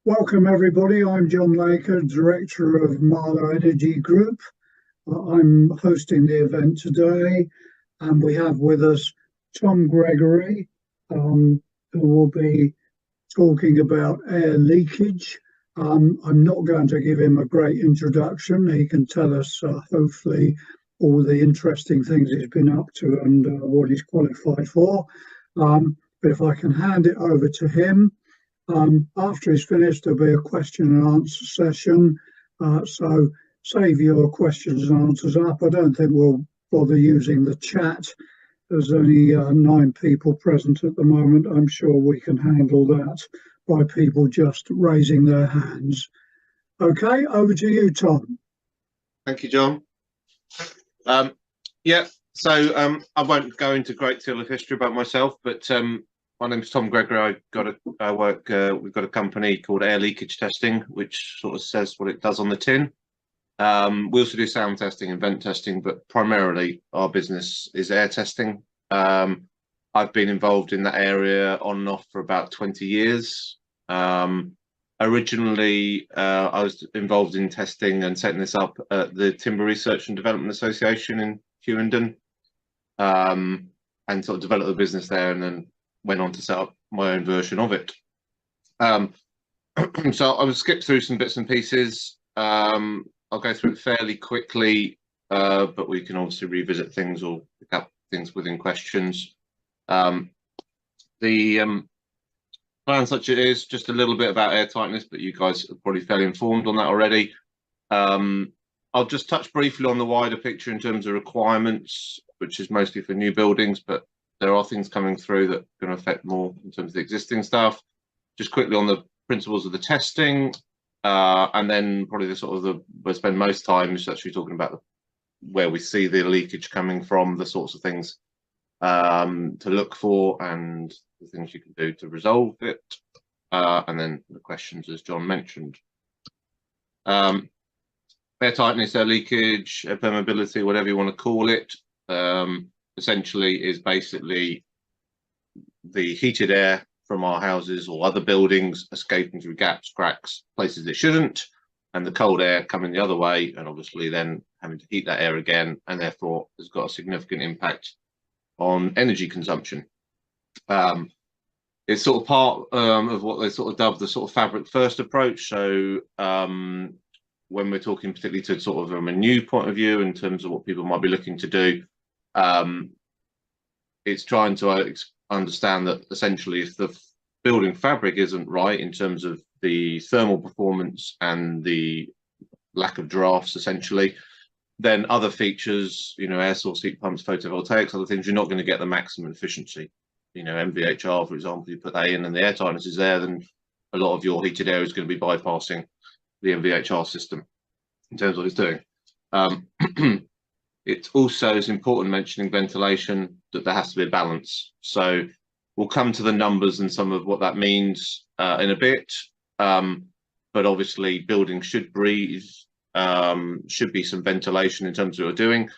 Welcome everybody. I'm John Leakage, Director of Marlow Energy Group. I'm hosting the event today, and we have with us Tom Gregory, who will be talking about air leakage. I'm not going to give him a great introduction. He can tell us, hopefully, all the interesting things he's been up to and what he's qualified for. But if I can hand it over to him. After he's finished, there'll be a question and answer session. So save your questions and answers up. I don't think we'll bother using the chat. There's only 9 people present at the moment. I'm sure we can handle that by people just raising their hands. Okay, over to you, Tom. Thank you, John. So I won't go into a great deal of history about myself, but my name's Tom Gregory. We've got a company called Air Leakage Testing, which sort of says what it does on the tin. We also do sound testing and vent testing, but primarily our business is air testing. I've been involved in that area on and off for about 20 years. Originally, I was involved in testing and setting this up at the Timber Research and Development Association in Hewenden, and sort of developed the business there, and then went on to set up my own version of it. So I will skip through some bits and pieces. I'll go through it fairly quickly, but we can obviously revisit things or pick up things within questions. The plan such it is, just a little bit about air tightness, but you guys are probably fairly informed on that already. I'll just touch briefly on the wider picture in terms of requirements, which is mostly for new buildings, but there are things coming through that are going to affect more in terms of the existing stuff. Just quickly on the principles of the testing, and then probably we'll spend most time is actually talking about where we see the leakage coming from, the sorts of things to look for, and the things you can do to resolve it, and then the questions, as John mentioned. Air tightness, air leakage, air permeability, whatever you want to call it, essentially is basically the heated air from our houses or other buildings escaping through gaps, cracks, places it shouldn't, and the cold air coming the other way, and obviously then having to heat that air again, and therefore has got a significant impact on energy consumption. It's sort of part of what they sort of dubbed the sort of fabric first approach. So when we're talking particularly to sort of from a new point of view in terms of what people might be looking to do, it's trying to understand that essentially if the building fabric isn't right in terms of the thermal performance and the lack of drafts essentially, then other features, air source heat pumps, photovoltaics, other things, you're not going to get the maximum efficiency. MVHR, for example, you put that in and the air tightness is there, then a lot of your heated air is going to be bypassing the MVHR system in terms of what it's doing. It also is important mentioning ventilation, that there has to be a balance. So we'll come to the numbers and some of what that means in a bit. But obviously buildings should breathe, should be some ventilation in terms of what we're doing.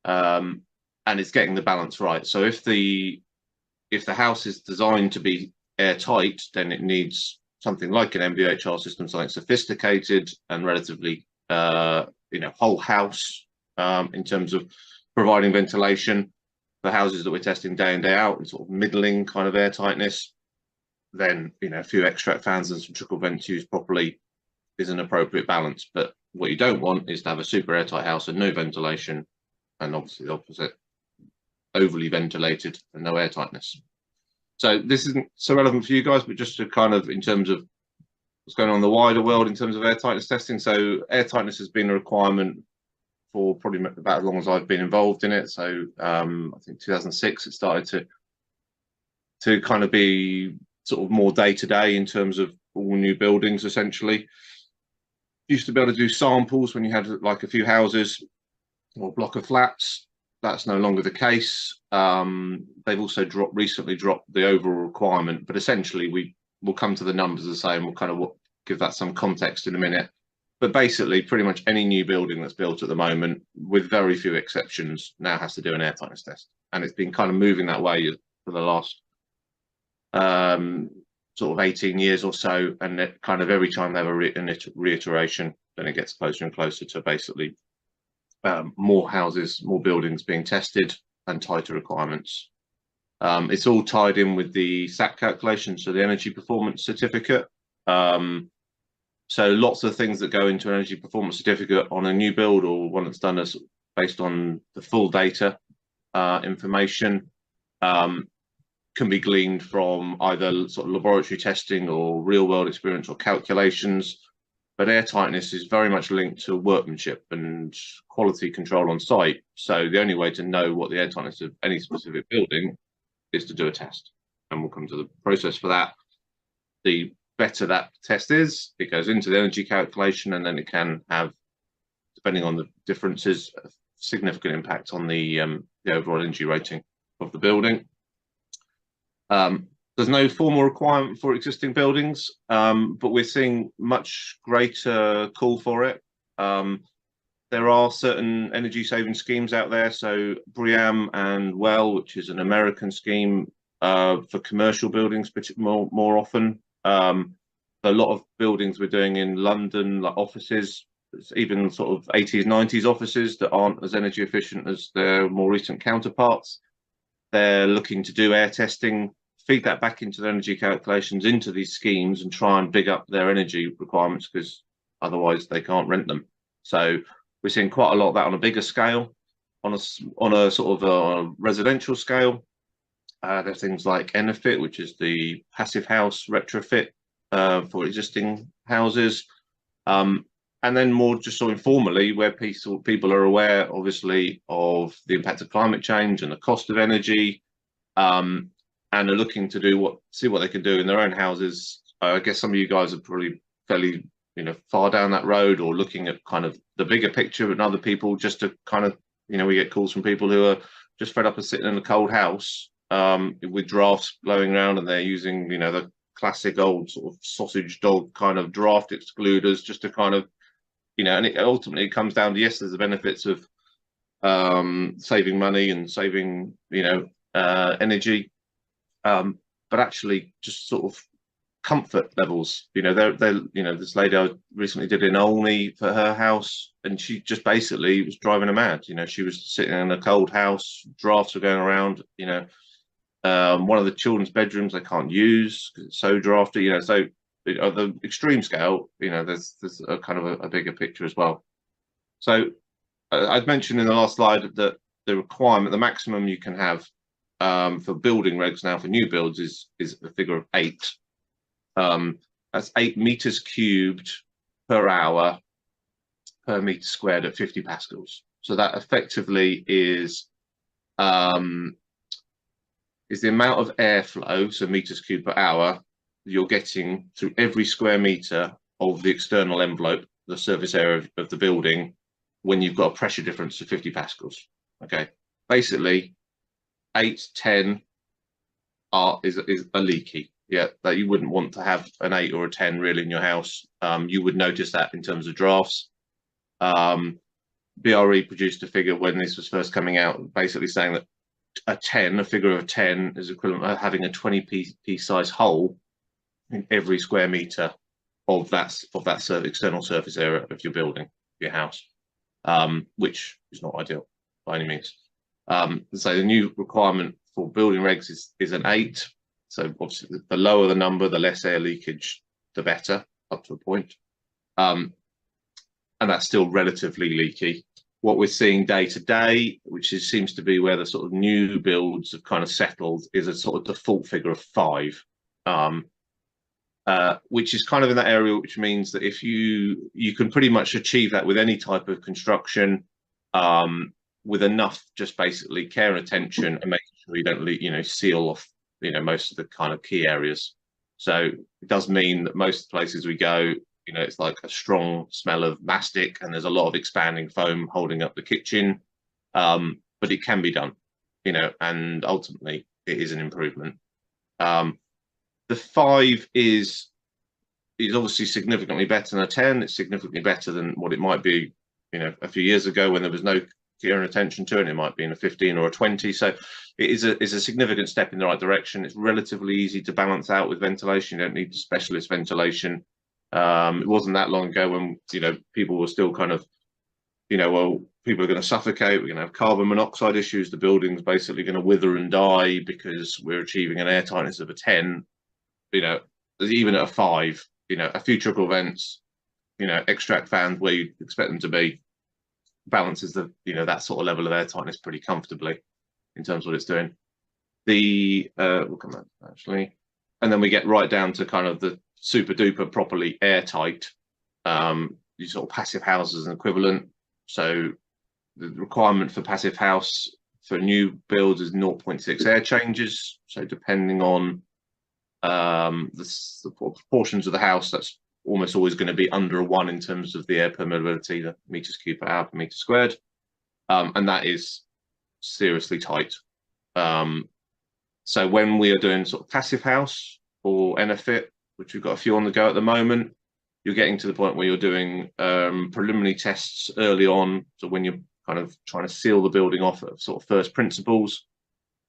And it's getting the balance right. So if the house is designed to be airtight, then it needs something like an MVHR system, something sophisticated and relatively, whole house in terms of providing ventilation. The houses that we're testing day in, day out, and sort of middling kind of air tightness, then a few extract fans and some trickle vents used properly is an appropriate balance. But what you don't want is to have a super airtight house and no ventilation, and obviously the opposite, overly ventilated and no air tightness. So this isn't so relevant for you guys, but just to kind of in terms of what's going on in the wider world in terms of air tightness testing. So air tightness has been a requirement for probably about as long as I've been involved in it. So I think 2006 it started to kind of be sort of more day to day in terms of all new buildings. Essentially used to be able to do samples when you had like a few houses or a block of flats. That's no longer the case. They've also recently dropped the overall requirement, but essentially we will come to the numbers the same. We'll kind of give that some context in a minute. But basically, pretty much any new building that's built at the moment, with very few exceptions, now has to do an air tightness test. And it's been kind of moving that way for the last sort of 18 years or so, and it kind of every time they have a reiteration, then it gets closer and closer to basically more houses, more buildings being tested and tighter requirements. It's all tied in with the SAC calculation, so the energy performance certificate. So lots of things that go into an energy performance certificate on a new build or one that's done as based on the full data information can be gleaned from either sort of laboratory testing or real world experience or calculations. But air tightness is very much linked to workmanship and quality control on site. So the only way to know what the air tightness of any specific building is to do a test. And we'll come to the process for that. The better that test is, it goes into the energy calculation, and then it can have, depending on the differences, a significant impact on the overall energy rating of the building. There's no formal requirement for existing buildings, but we're seeing much greater call for it. There are certain energy saving schemes out there. So BREEAM and WELL, which is an American scheme for commercial buildings, more often. A lot of buildings we're doing in London, like offices, even sort of 80s, 90s offices that aren't as energy efficient as their more recent counterparts. They're looking to do air testing, feed that back into their energy calculations into these schemes and try and big up their energy requirements, because otherwise they can't rent them. So we're seeing quite a lot of that on a bigger scale. On a sort of a residential scale, there's things like Enefit, which is the passive house retrofit for existing houses. And then more just so informally, where people are aware, obviously, of the impact of climate change and the cost of energy, and are looking to see what they can do in their own houses. I guess some of you guys are probably fairly, far down that road, or looking at kind of the bigger picture, and other people just to kind of, we get calls from people who are just fed up of sitting in a cold house with drafts blowing around, and they're using, the classic old sort of sausage dog kind of draft excluders just to kind of, and it ultimately comes down to, yes, there's the benefits of saving money and saving, energy, but actually just sort of comfort levels. This lady I recently did in Olney for her house, and she just basically was driving her mad. She was sitting in a cold house, drafts were going around. One of the children's bedrooms they can't use because it's so drafty. So at the extreme scale, there's a kind of a bigger picture as well. So I'd mentioned in the last slide that the maximum you can have for building regs now for new builds is a figure of 8. That's 8 meters cubed per hour per meter squared at 50 pascals. So that effectively is the amount of airflow, so meters cubed per hour, you're getting through every square meter of the external envelope, the surface area of the building, when you've got a pressure difference of 50 pascals. Okay, basically 8, 10 is a leaky. Yeah, that you wouldn't want to have an 8 or a 10 really in your house. You would notice that in terms of drafts. BRE produced a figure when this was first coming out, basically saying that a figure of 10 is equivalent to having a 20p size hole in every square meter of that external surface area of your building, your house, which is not ideal by any means. So the new requirement for building regs is an 8. So obviously the lower the number, the less air leakage, the better, up to a point. And that's still relatively leaky. What we're seeing day to day, which seems to be where the sort of new builds have kind of settled, is a sort of default figure of 5, which is kind of in that area, which means that if you can pretty much achieve that with any type of construction, with enough just basically care and attention, and making sure you don't seal off most of the kind of key areas. So it does mean that most places we go, it's like a strong smell of mastic, and there's a lot of expanding foam holding up the kitchen, but it can be done, and ultimately it is an improvement. The 5 is obviously significantly better than a 10. It's significantly better than what it might be, a few years ago when there was no your attention to it. It might be in a 15 or a 20. So it is a significant step in the right direction. It's relatively easy to balance out with ventilation. You don't need specialist ventilation. It wasn't that long ago when, you know, people were still kind of, you know, well, people are going to suffocate, we're going to have carbon monoxide issues, the building's basically going to wither and die because we're achieving an air tightness of a 10, you know, even at a 5, you know, a few trickle vents, you know, extract fans where you expect them to be, balances the, you know, that sort of level of air tightness pretty comfortably in terms of what it's doing. We'll come back actually, and then we get right down to kind of the super duper properly airtight, these sort of passive houses and equivalent. So the requirement for passive house for new builds is 0.6 air changes. So depending on the proportions of the house, that's almost always going to be under a 1 in terms of the air permeability, the meters cubed per hour per meter squared, and that is seriously tight. So when we are doing sort of passive house or NFIT, which we've got a few on the go at the moment, you're getting to the point where you're doing preliminary tests early on. So when you're kind of trying to seal the building off at sort of first principles,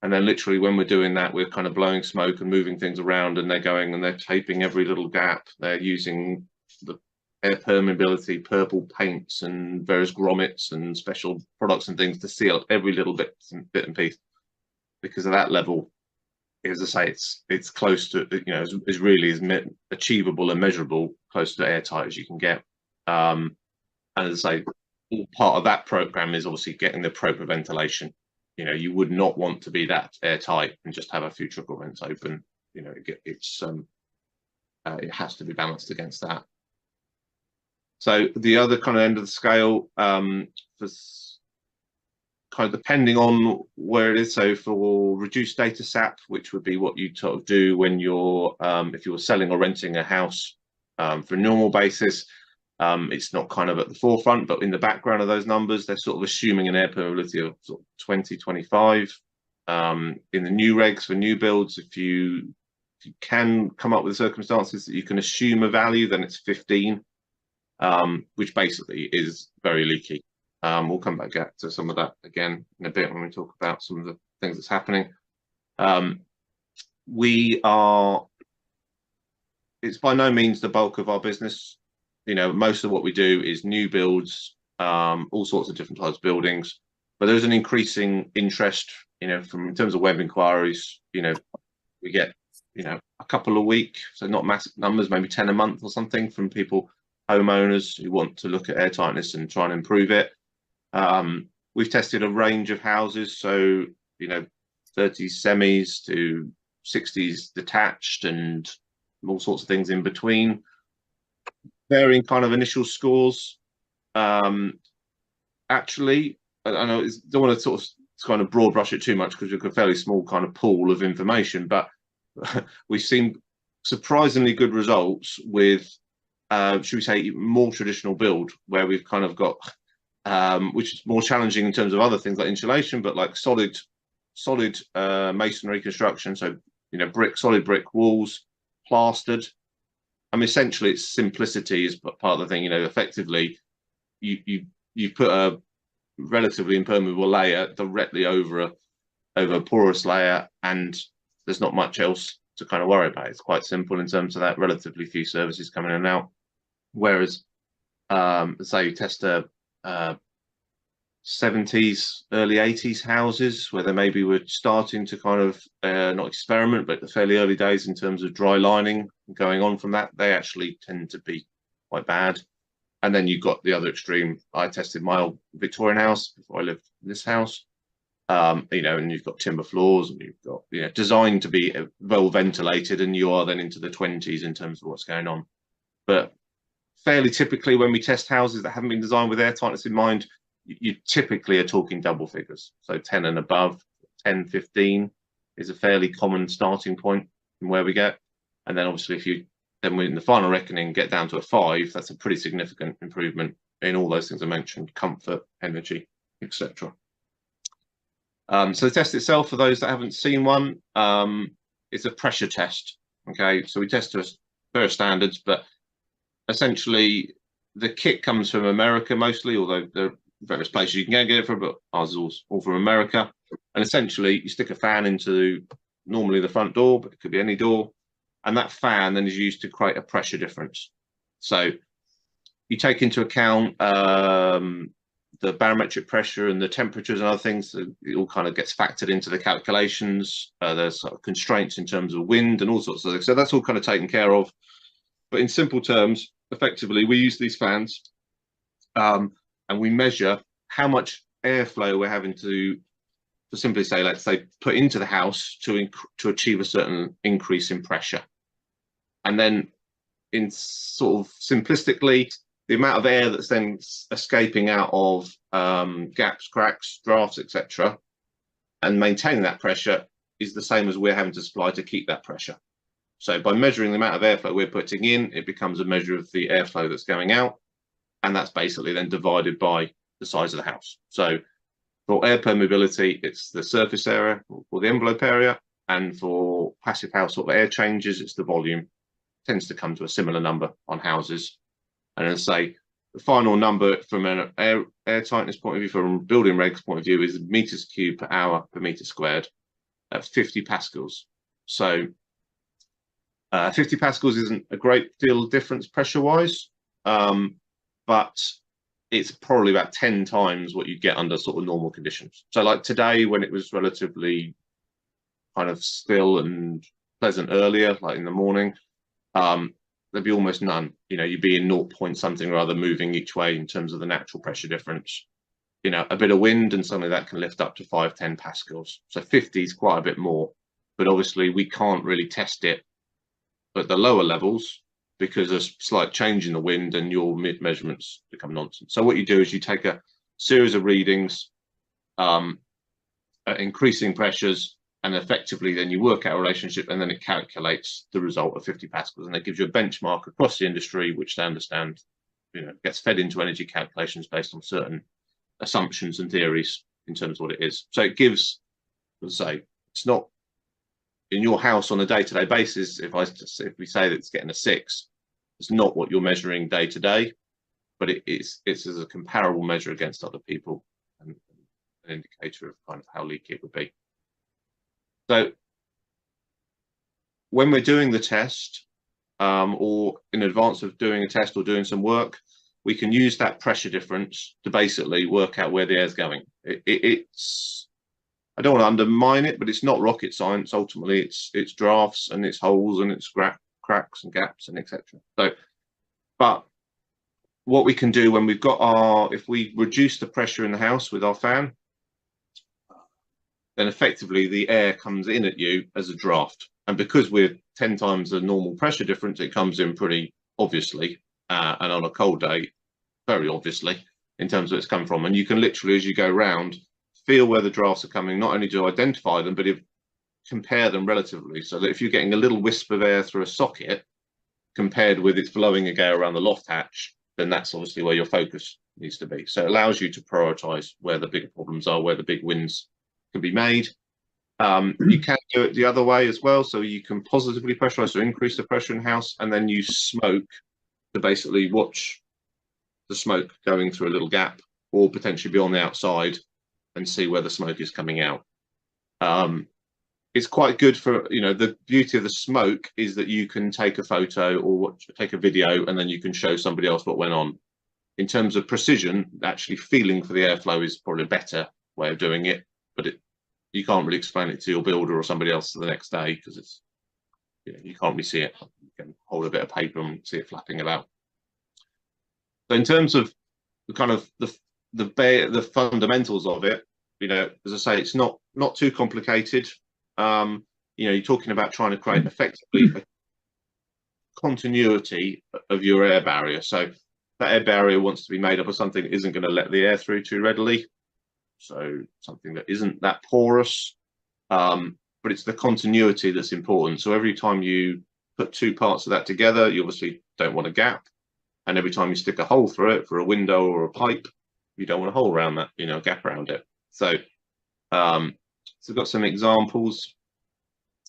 and then literally when we're doing that, we're kind of blowing smoke and moving things around, and they're going and they're taping every little gap. They're using the air permeability, purple paints and various grommets and special products and things to seal every little bit and piece. Because of that level, as I say, it's close to, you know, is really as achievable and measurable, close to airtight as you can get. And as I say, part of that program is obviously getting the proper ventilation. You know, you would not want to be that airtight and just have a few trickle vents open. You know, it has to be balanced against that. So the other kind of end of the scale, for kind of depending on where it is. So for reduced data SAP, which would be what you sort of do when you're if you're selling or renting a house for a normal basis, it's not kind of at the forefront, but in the background of those numbers, they're sort of assuming an air permeability of sort of 20, 25. In the new regs for new builds, if you can come up with circumstances that you can assume a value, then it's 15, which basically is very leaky. We'll come back to some of that again in a bit when we talk about some of the things that's happening. It's by no means the bulk of our business. You know, most of what we do is new builds, all sorts of different types of buildings, but there's an increasing interest, you know, in terms of web inquiries. You know, we get, you know, a couple a week, so not massive numbers, maybe 10 a month or something, from people, homeowners who want to look at air tightness and try and improve it. We've tested a range of houses, so, you know, 30s semis to 60s detached and all sorts of things in between, varying kind of initial scores. Actually, I know don't want to sort of kind of broad brush it too much because we've got a fairly small kind of pool of information, but we've seen surprisingly good results with, should we say, more traditional build, where we've kind of got, which is more challenging in terms of other things like insulation, but like solid masonry construction. So, you know, solid brick walls, plastered. I mean, essentially, it's simplicity is part of the thing. You know, effectively, you put a relatively impermeable layer directly over a porous layer, and there's not much else to kind of worry about. It's quite simple in terms of that. Relatively few services coming in and out. Whereas, say you test a 70s, early 80s houses where they maybe were starting to kind of not experiment, but the fairly early days in terms of dry lining going on from that, they actually tend to be quite bad. And then you've got the other extreme. I tested my old Victorian house before I lived in this house, you know, and you've got timber floors and you've got, you know, designed to be well ventilated, and you are then into the 20s in terms of what's going on. But fairly typically, when we test houses that haven't been designed with air tightness in mind, you typically are talking double figures. So 10 and above, 10, 15 is a fairly common starting point from where we get. And then obviously if you then in the final reckoning get down to a 5, that's a pretty significant improvement in all those things I mentioned: comfort, energy, etc. So the test itself, for those that haven't seen one, is a pressure test. Okay, so we test to various standards, but essentially the kit comes from America mostly, although there various places you can go get it from, but ours is all from America. And essentially, you stick a fan into normally the front door, but it could be any door, and that fan then is used to create a pressure difference. So you take into account the barometric pressure and the temperatures and other things. So it all kind of gets factored into the calculations. There's sort of constraints in terms of wind and all sorts of things. So that's all kind of taken care of. But in simple terms, effectively, we use these fans and we measure how much airflow we're having to simply say, let's say, put into the house to achieve a certain increase in pressure. And then in sort of simplistically, the amount of air that's then escaping out of gaps, cracks, drafts, etc., and maintaining that pressure is the same as we're having to supply to keep that pressure. So by measuring the amount of airflow we're putting in, it becomes a measure of the airflow that's going out, and that's basically then divided by the size of the house. So for air permeability, it's the surface area or the envelope area, and for passive house sort of air changes, it's the volume. It tends to come to a similar number on houses. And as I say, the final number from an air tightness point of view, from a building regs point of view, is meters cubed per hour per meter squared at 50 pascals. So 50 pascals isn't a great deal of difference pressure-wise, but it's probably about 10 times what you get under sort of normal conditions. So like today, when it was relatively kind of still and pleasant earlier, like in the morning, there'd be almost none. You know, you'd be in 0 point something or other moving each way in terms of the natural pressure difference. You know, a bit of wind and something that can lift up to 5-10 pascals. So 50 is quite a bit more, but obviously we can't really test it at the lower levels because a slight change in the wind and your mid measurements become nonsense. So what you do is you take a series of readings at increasing pressures, and effectively then you work out a relationship, and then it calculates the result of 50 pascals, and it gives you a benchmark across the industry, which they understand, you know, gets fed into energy calculations based on certain assumptions and theories in terms of what it is. So it gives, let's say, it's not in your house on a day-to-day basis. If we say that it's getting a 6, it's not what you're measuring day to day, but it's as a comparable measure against other people and an indicator of kind of how leaky it would be. So when we're doing the test, or in advance of doing a test or doing some work, we can use that pressure difference to basically work out where the air's going. It's, I don't want to undermine it, but it's not rocket science. Ultimately, it's drafts and it's holes and it's cracks and gaps and etc. So, but what we can do when we've got if we reduce the pressure in the house with our fan, then effectively the air comes in at you as a draft. And because we're 10 times the normal pressure difference, it comes in pretty obviously, and on a cold day, very obviously, in terms of where it's come from. And you can literally, as you go around, feel where the drafts are coming, not only to identify them, but compare them relatively. So that if you're getting a little wisp of air through a socket, compared with it's blowing a gale around the loft hatch, then that's obviously where your focus needs to be. So it allows you to prioritize where the bigger problems are, where the big wins can be made. You can do it the other way as well. So you can positively pressurize or increase the pressure in the house, and then you smoke to basically watch the smoke going through a little gap, or potentially be on the outside and see where the smoke is coming out. It's quite good for, you know, the beauty of the smoke is that you can take a photo or take a video, and then you can show somebody else what went on. In terms of precision, actually feeling for the airflow is probably a better way of doing it, but you can't really explain it to your builder or somebody else the next day because it's, you know, you can't really see it. You can hold a bit of paper and see it flapping about. So in terms of the kind of the fundamentals of it, you know, as I say, it's not too complicated. You know, you're talking about trying to create effectively a continuity of your air barrier. So that air barrier wants to be made up of something that isn't going to let the air through too readily. So something that isn't that porous, but it's the continuity that's important. So every time you put two parts of that together, you obviously don't want a gap. And every time you stick a hole through it for a window or a pipe, you don't want a hole around that, you know, a gap around it. So, so I've got some examples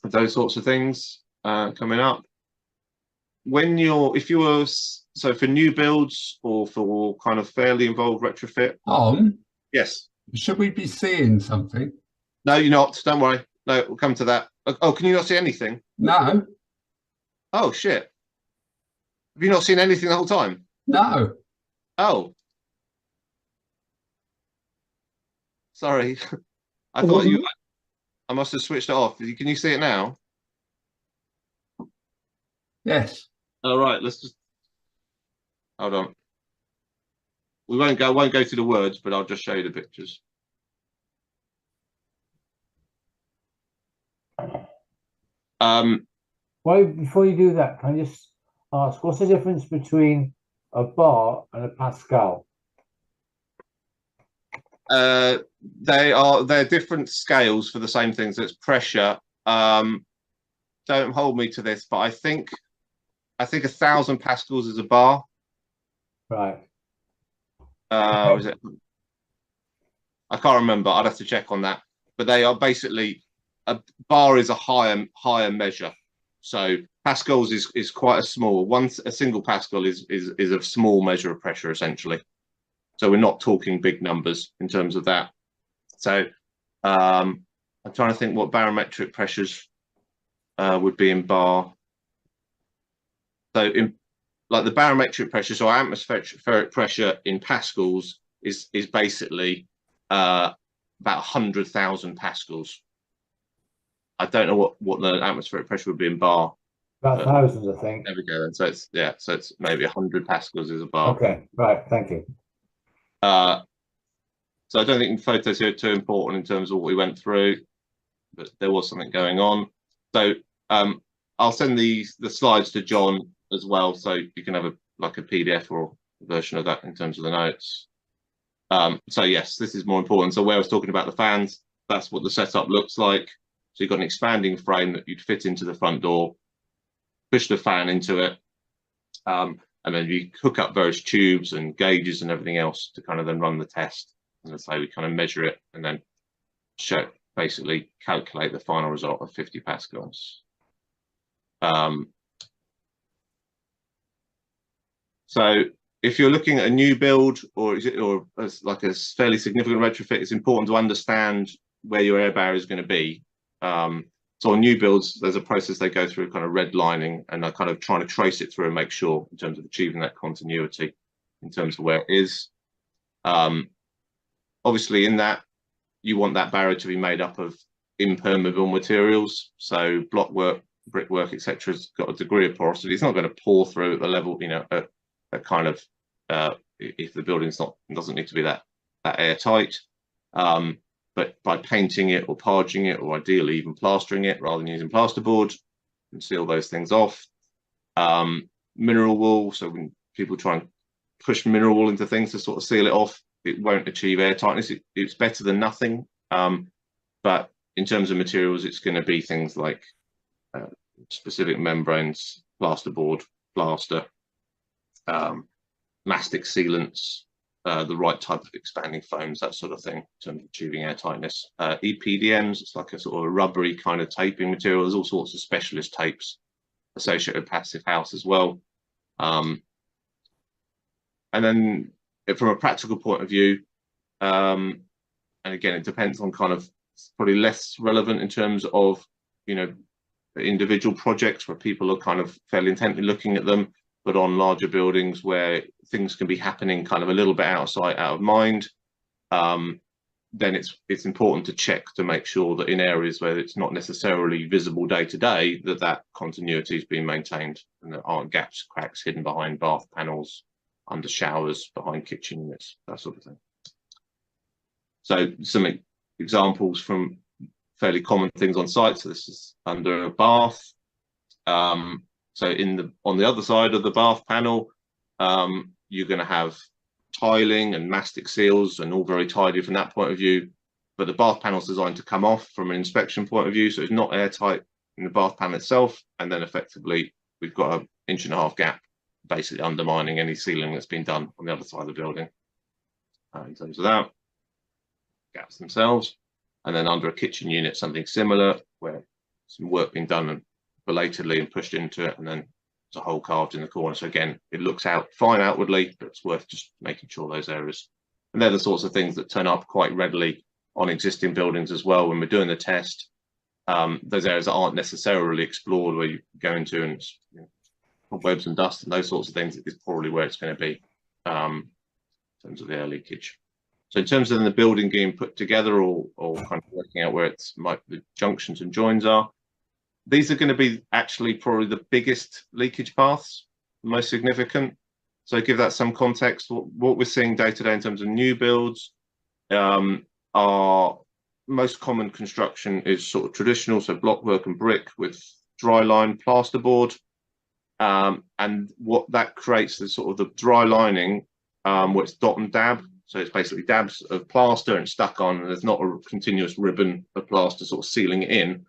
of those sorts of things coming up. If you were So for new builds or for kind of fairly involved retrofit? Yes. Should we be seeing something? No, you're not. Don't worry. No, we'll come to that. Oh, can you not see anything? No, Oh, shit. Have you not seen anything the whole time? no. Oh. Sorry. I It thought wasn't- you... I must have switched it off. Can you see it now? Yes. All right, let's just... Hold on. We won't go through the words, but I'll just show you the pictures. Well, before you do that, can I just ask, what's the difference between a bar and a Pascal? They're different scales for the same things. So it's pressure. Don't hold me to this, but I think 1,000 pascals is a bar. Right. Is it? I can't remember. I'd have to check on that. But they are basically, a bar is a higher measure. So pascals is quite a small. A single pascal is a small measure of pressure essentially. So we're not talking big numbers in terms of that. So I'm trying to think what barometric pressures would be in bar. So in like the barometric pressure, so atmospheric pressure in pascals is basically about 100,000 pascals. I don't know what the atmospheric pressure would be in bar. About thousands, I think. There we go then. So it's maybe 100 pascals is a bar. Okay, right, thank you. So I don't think the photos here are too important in terms of what we went through, but there was something going on. So I'll send the slides to John as well, so you can have a PDF or a version of that in terms of the notes. So yes, this is more important. So where I was talking about the fans, that's what the setup looks like. So you've got an expanding frame that you'd fit into the front door, push the fan into it, and then you hook up various tubes and gauges and everything else to kind of then run the test. And that's how we kind of measure it and then basically calculate the final result of 50 pascals. So if you're looking at a new build or like a fairly significant retrofit, it's important to understand where your air barrier is going to be. So on new builds, there's a process they go through, kind of redlining, and they're kind of trying to trace it through and make sure in terms of achieving that continuity in terms of where it is. Obviously, in that, you want that barrier to be made up of impermeable materials. So blockwork, brickwork, etc. has got a degree of porosity. It's not going to pour through at the level, you know, at kind of if the building's doesn't need to be that airtight. But by painting it or parging it, or ideally even plastering it rather than using plasterboard, you can seal those things off. Mineral wool, so when people try and push mineral wool into things to sort of seal it off, it won't achieve air tightness. It's better than nothing. But in terms of materials, it's going to be things like specific membranes, plasterboard, plaster, mastic sealants, the right type of expanding foams, that sort of thing, in terms of achieving air tightness. EPDMs, it's like a sort of rubbery kind of taping material. There's all sorts of specialist tapes associated with passive house as well. And then from a practical point of view, and again, it depends on kind of, probably less relevant in terms of, you know, individual projects where people are kind of fairly intently looking at them, but on larger buildings where things can be happening kind of a little bit out of sight, out of mind, then it's important to check to make sure that in areas where it's not necessarily visible day to day, that continuity is being maintained and there aren't gaps, cracks hidden behind bath panels, under showers, behind kitchen units, that sort of thing. So some examples from fairly common things on site. So this is under a bath. So on the other side of the bath panel, you're going to have tiling and mastic seals and all very tidy from that point of view. But the bath panel is designed to come off from an inspection point of view, so it's not airtight in the bath panel itself. And then effectively, we've got an 1.5 inch gap, basically undermining any sealing that's been done on the other side of the building. In terms of that, gaps themselves. And then under a kitchen unit, something similar, where some work being done and belatedly and pushed into it, and then There's a hole carved in the corner. So again, it looks out fine outwardly, but it's worth just making sure those areas. And they're the sorts of things that turn up quite readily on existing buildings as well when we're doing the test. Those areas that aren't necessarily explored, where you go into and webs and dust and those sorts of things, is probably where it's going to be in terms of the air leakage. So in terms of the building getting put together, or kind of working out where the junctions and joins are, these are going to be actually probably the biggest leakage paths, the most significant. So give that some context. What we're seeing day to day in terms of new builds, our most common construction is sort of traditional, so blockwork and brick with dry line plasterboard. And what that creates is sort of the dry lining, where it's dot and dab. So it's basically dabs of plaster and stuck on, and there's not a continuous ribbon of plaster sort of sealing it in.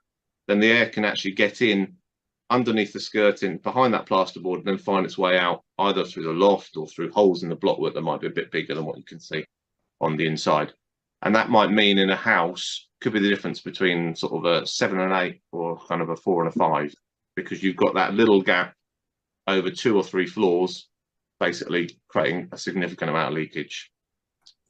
Then the air can actually get in underneath the skirting behind that plasterboard and then find its way out either through the loft or through holes in the blockwork that might be a bit bigger than what you can see on the inside. And that might mean in a house, could be the difference between sort of a 7 and 8 or kind of a 4 and a 5, because you've got that little gap over 2 or 3 floors, basically creating a significant amount of leakage.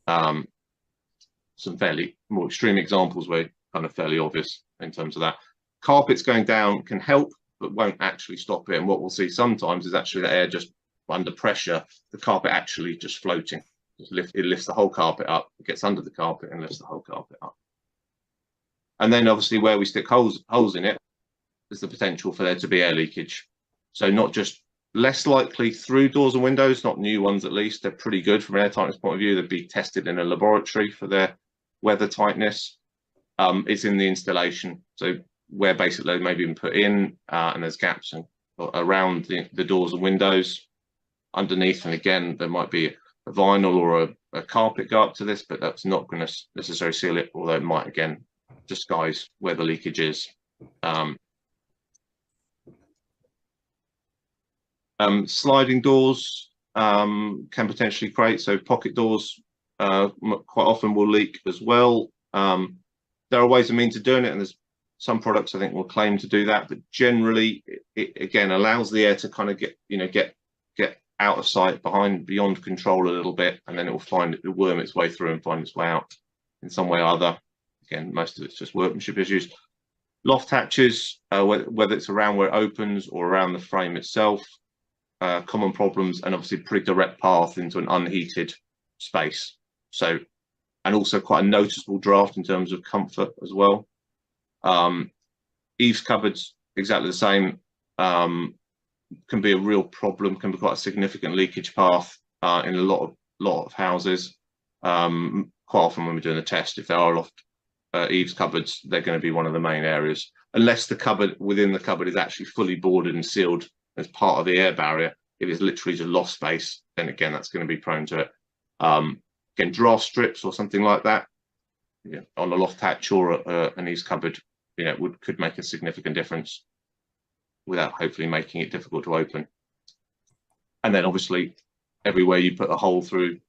Some fairly more extreme examples where kind of fairly obvious in terms of that. Carpets going down can help, but won't actually stop it. And what we'll see sometimes is actually the air just under pressure, the carpet actually just floating. It lifts the whole carpet up, it gets under the carpet and lifts the whole carpet up. And then obviously where we stick holes in it, there's the potential for there to be air leakage. So not just less likely through doors and windows, not new ones at least, they're pretty good from an air tightness point of view. They'd be tested in a laboratory for their weather tightness. It's in the installation. So where basically they may be put in and there's gaps around the doors and windows underneath. And again, there might be a vinyl or a carpet go up to this, but that's not going to necessarily seal it, although it might again disguise where the leakage is. Sliding doors can potentially create, so pocket doors quite often will leak as well. There are ways and means of doing it, and there's some products I think will claim to do that, but generally it again allows the air to kind of get out of sight, beyond control a little bit, and then it will worm its way through and find its way out in some way or other. Again, most of it's just workmanship issues. Loft hatches, whether it's around where it opens or around the frame itself, common problems, and obviously pretty direct path into an unheated space. So, and also quite a noticeable draft in terms of comfort as well. Eaves cupboards, exactly the same, can be a real problem, can be quite a significant leakage path in a lot of houses. Quite often when we're doing a test, if there are loft eaves cupboards, they're going to be one of the main areas, unless the cupboard within the cupboard is actually fully boarded and sealed as part of the air barrier. If it's literally just loft space, then again that's going to be prone to it. Again, draft strips or something like that, on a loft hatch or an eaves cupboard, could make a significant difference without hopefully making it difficult to open. And then obviously everywhere you put a hole through,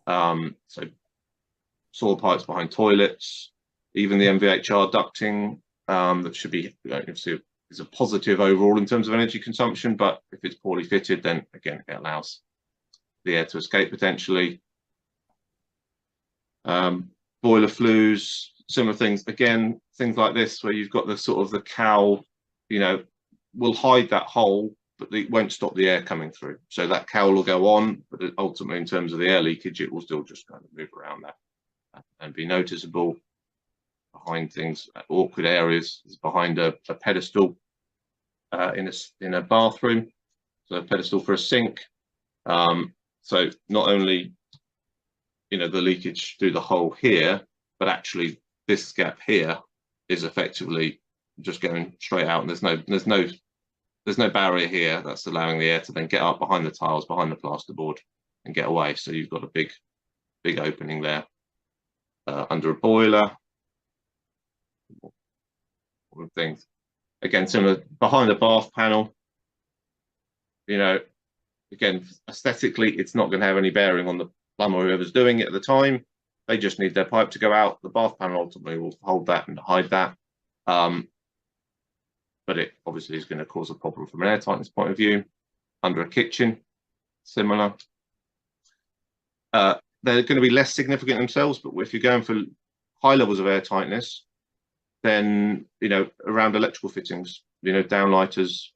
so soil pipes behind toilets, even the MVHR ducting, that should be is a positive overall in terms of energy consumption, but if it's poorly fitted, then again it allows the air to escape potentially. Boiler flues, similar things, again, things like this where you've got the sort of the cowl, will hide that hole, but it won't stop the air coming through. So that cowl will go on, but ultimately in terms of the air leakage, it will still just kind of move around that and be noticeable. Behind things, awkward areas, is behind a pedestal in a bathroom, so a pedestal for a sink. So not only the leakage through the hole here, but actually this gap here is effectively just going straight out, and there's no barrier here that's allowing the air to then get up behind the tiles, behind the plasterboard, and get away. So you've got a big opening there. Under a boiler, things again similar behind the bath panel. Again, aesthetically, it's not going to have any bearing on the plumber or whoever's doing it at the time. They just need their pipe to go out. The bath panel ultimately will hold that and hide that. but it obviously is going to cause a problem from an air tightness point of view. Under a kitchen, similar. They're going to be less significant themselves, but if you're going for high levels of air tightness, then, you know, around electrical fittings, you know, downlighters,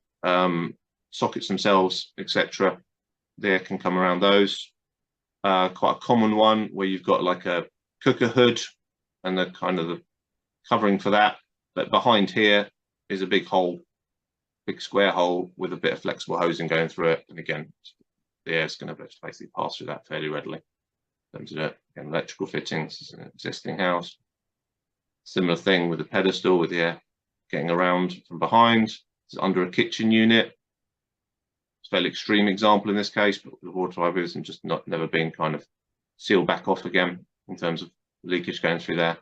sockets themselves, etc., the air can come around those. Quite a common one where you've got like a cooker hood and the kind of the covering for that, but behind here is a big hole, big square hole with a bit of flexible hosing going through it, and again, the air is going to basically pass through that fairly readily. In terms of it, again, electrical fittings is an existing house. Similar thing with the pedestal, with the air getting around from behind. It's under a kitchen unit. It's a fairly extreme example in this case, but the water pipe isn't just never been kind of sealed back off again in terms of leakage going through there.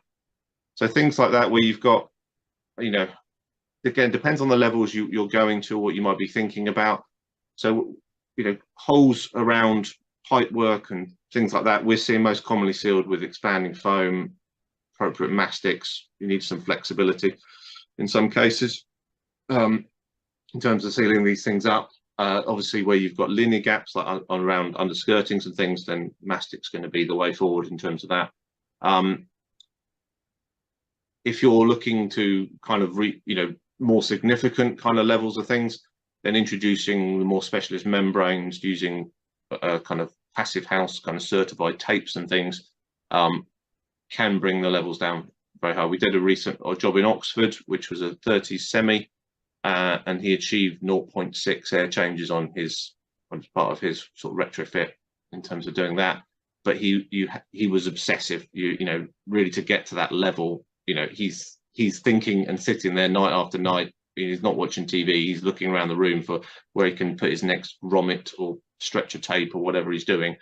So things like that where you've got, you know, again, depends on the levels you're going to or what you might be thinking about. So, you know, holes around pipework and things like that, we're seeing most commonly sealed with expanding foam, appropriate mastics. You need some flexibility in some cases in terms of sealing these things up. Obviously, where you've got linear gaps like around underskirtings and things, then mastic's going to be the way forward in terms of that. If you're looking to kind of more significant kind of levels of things, then introducing the more specialist membranes using kind of passive house kind of certified tapes and things can bring the levels down very high. We did a recent job in Oxford, which was a 30 semi, and he achieved 0.6 air changes on his part of his sort of retrofit in terms of doing that. But he was obsessive. You know, really to get to that level. You know, he's thinking and sitting there night after night. He's not watching TV. He's looking around the room for where he can put his next grommet or stretcher tape or whatever he's doing.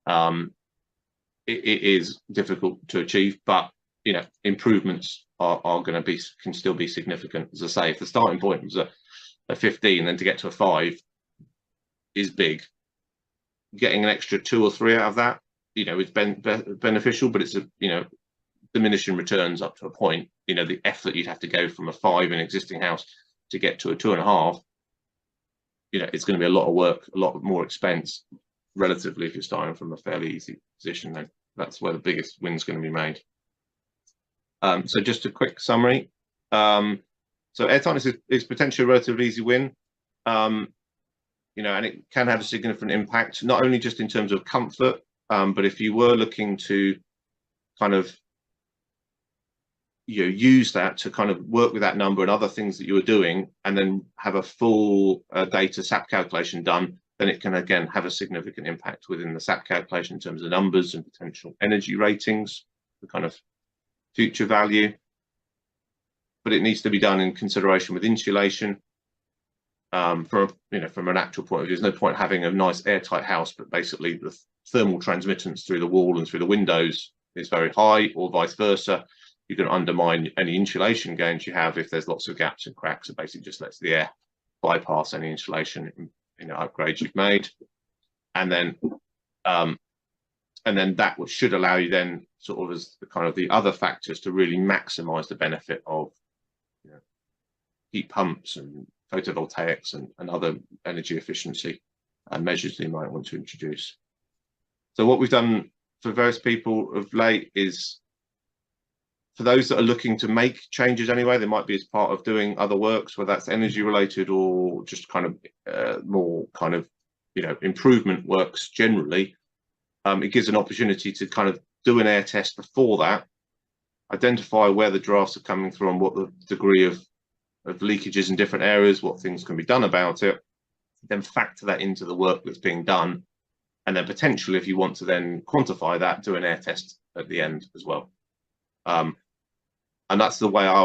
It is difficult to achieve, but you know, improvements are going to can still be significant. As I say, if the starting point was a 15, then to get to a 5 is big. Getting an extra 2 or 3 out of that, you know, is beneficial, but it's diminishing returns up to a point. You know, the effort you'd have to go from a 5 in an existing house to get to a 2.5, you know, it's going to be a lot of work, a lot more expense relatively if you're starting from a fairly easy position. Then that's where the biggest win's going to be made. So just a quick summary. So air tightness is potentially a relatively easy win, you know, and it can have a significant impact, not only just in terms of comfort, but if you were looking to kind of use that to kind of work with that number and other things that you were doing, and then have a full data SAP calculation done, then it can again have a significant impact within the SAP calculation in terms of numbers and potential energy ratings, the kind of future value. But it needs to be done in consideration with insulation. From an actual point of view, there's no point having a nice airtight house, but basically the thermal transmittance through the wall and through the windows is very high, or vice versa. You can undermine any insulation gains you have if there's lots of gaps and cracks. It basically just lets the air bypass any insulation upgrades you've made, and then that should allow you then sort of as the kind of the other factors to really maximize the benefit of heat pumps and photovoltaics and other energy efficiency measures that you might want to introduce. So what we've done for various people of late is, for those that are looking to make changes anyway, they might be as part of doing other works, whether that's energy related or just kind of more kind of improvement works generally. It gives an opportunity to kind of do an air test before that, identify where the drafts are coming from, what the degree of leakages in different areas, what things can be done about it, then factor that into the work that's being done, and then potentially, if you want to then quantify that, do an air test at the end as well. And that's the way I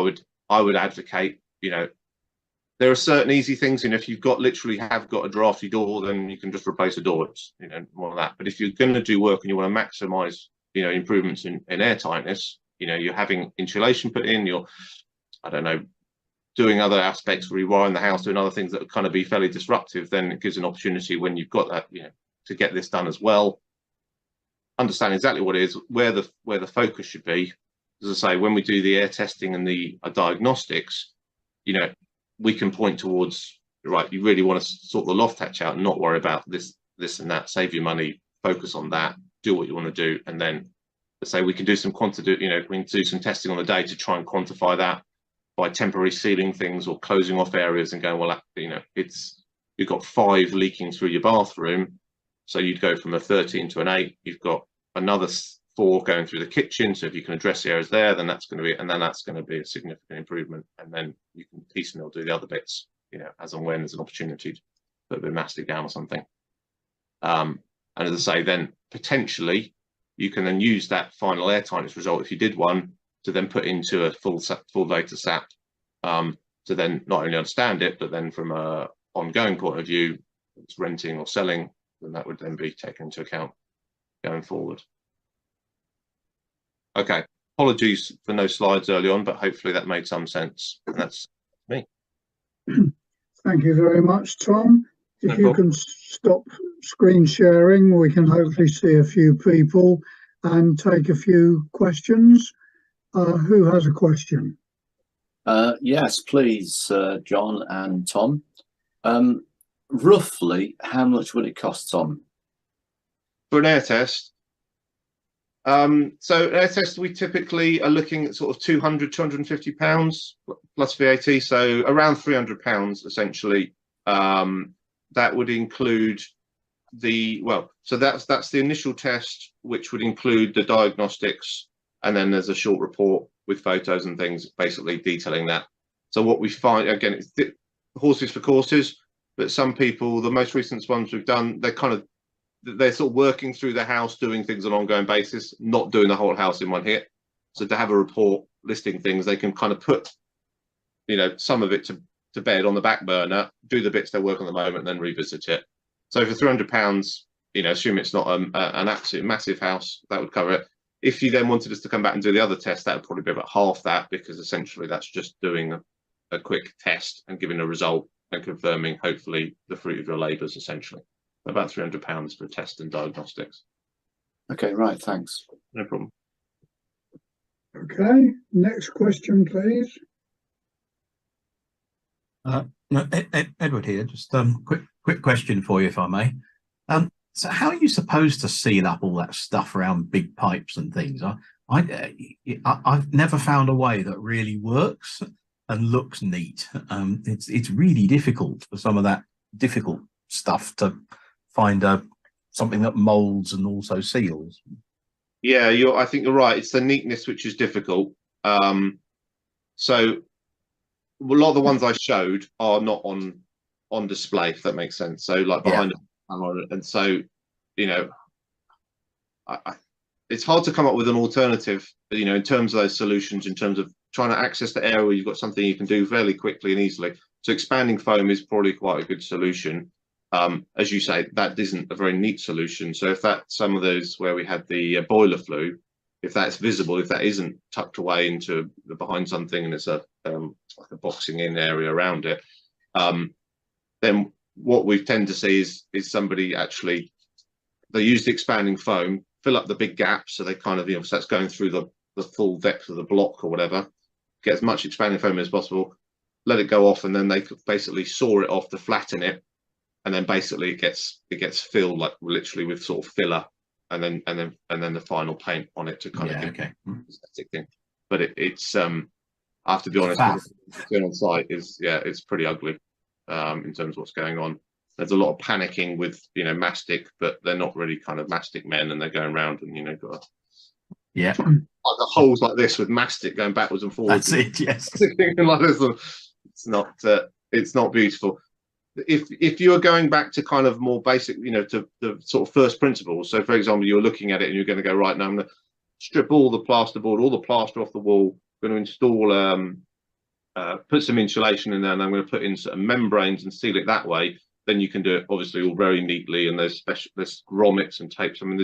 would advocate. There are certain easy things, and if you've literally have got a drafty door, then you can just replace a door. It's more of that. But if you're going to do work and you want to maximize improvements in air tightness, you're having insulation put in, you're doing other aspects, rewiring the house, doing other things that would kind of be fairly disruptive, then it gives an opportunity when you've got that to get this done as well. Understand exactly what it is, where the focus should be. As I say, when we do the air testing and the diagnostics, we can point towards, right, you really want to sort the loft hatch out and not worry about this and that, save your money, focus on that, do what you want to do. And then let's say we can do some quantitative, we can do some testing on the day to try and quantify that by temporarily sealing things or closing off areas and going, well, you've got 5 leaking through your bathroom, so you'd go from a 13 to an 8. You've got another 4 going through the kitchen, so if you can address the areas there, then that's going to be a significant improvement. And then you can piecemeal do the other bits, as and when there's an opportunity to put a bit of mastic down or something. And as I say, then potentially you can then use that final air tightness result, if you did one, to then put into a full data SAP, to then not only understand it, but then from a ongoing point of view, if it's renting or selling, then that would then be taken into account going forward. Okay, apologies for no slides early on, but hopefully that made some sense. And that's me. Thank you very much, Tom. If No you problem. can stop screen sharing, we can hopefully see a few people and take a few questions. Who has a question? Yes, please, John and Tom. Roughly, how much would it cost, Tom? For an air test, so air test, we typically are looking at sort of £200–250 plus VAT, so around £300 essentially. That would include so that's the initial test, which would include the diagnostics, and then there's a short report with photos and things basically detailing that. So what we find, again, it's horses for courses, but some people, the most recent ones we've done, they're sort of working through the house, doing things on an ongoing basis, not doing the whole house in one hit. So to have a report listing things, they can kind of put, some of it to bed on the back burner, do the bits they work on at the moment, and then revisit it. So for £300, assume it's not an absolute massive house, that would cover it. If you then wanted us to come back and do the other test, that would probably be about half that, because essentially that's just doing a quick test and giving a result and confirming, hopefully, the fruit of your labours, essentially. About £300 for test and diagnostics. Okay, right, thanks. No problem. Okay, next question, please. No, Edward here. Just quick question for you, if I may. So how are you supposed to seal up all that stuff around big pipes and things? I've never found a way that really works and looks neat. It's really difficult for some of that difficult stuff to find something that molds and also seals. Yeah, I think you're right. It's the neatness which is difficult. So a lot of the ones I showed are not on display, if that makes sense. So like behind a camera, and so it's hard to come up with an alternative, in terms of those solutions, in terms of trying to access the area where you've got something you can do fairly quickly and easily. So expanding foam is probably quite a good solution. As you say, that isn't a very neat solution. So if that's some of those where we had the boiler flue, if that's visible, if that isn't tucked away into behind something and it's like a boxing in area around it, then what we tend to see is somebody actually, they use the expanding foam, fill up the big gaps, so they kind of, so that's going through the full depth of the block or whatever, get as much expanding foam as possible, let it go off, and then they could basically saw it off to flatten it, and then basically it gets filled like literally with sort of filler, and then the final paint on it to kind of give an aesthetic thing. But it's I have to be honest, going on site it's pretty ugly in terms of what's going on. There's a lot of panicking with mastic, but they're not really kind of mastic men, and they're going around and got like the holes like this with mastic going backwards and forwards. That's it. Yes. Like this. It's not beautiful. If you are going back to kind of more basic, to the sort of first principles. So, for example, you're looking at it and you're going to go, right, now I'm going to strip all the plasterboard, all the plaster off the wall. I'm going to install, put some insulation in there, and I'm going to put in some membranes and seal it that way. Then you can do it obviously all very neatly. And there's grommets and tapes. I mean,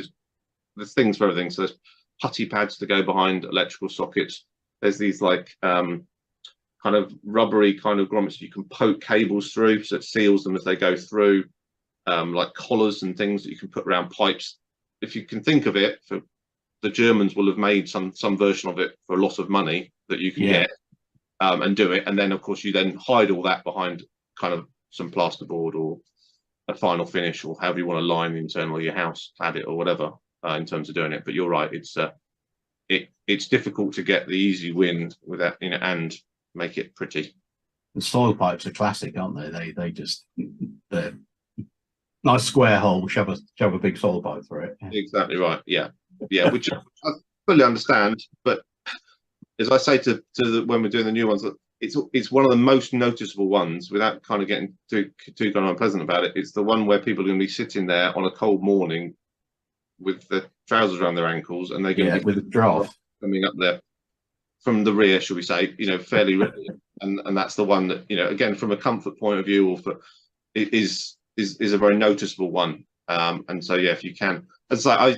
there's things for everything. So there's putty pads to go behind electrical sockets. There's these like kind of rubbery kind of grommets you can poke cables through, so it seals them as they go through, like collars and things that you can put around pipes. If you can think of it, the Germans will have made some version of it for a lot of money that you can get. and do it. And then of course you then hide all that behind kind of some plasterboard or a final finish, or however you want to line the internal of your house, clad it or whatever, in terms of doing it. But you're right, it's difficult to get the easy win without, you know, and make it pretty. The soil pipes are classic, aren't they? They just, they're nice square hole, shove a big soil pipe through it. Exactly right. Yeah, yeah, which I fully understand. But as I say when we're doing the new ones, it's one of the most noticeable ones, without kind of getting too kind of unpleasant about it. It's the one where people are going to be sitting there on a cold morning with the trousers around their ankles, and they're going to be with a draft coming up there from the rear, shall we say, you know, fairly ready. And that's the one that, you know, again, from a comfort point of view, or for it is a very noticeable one. And so yeah, if you can, as I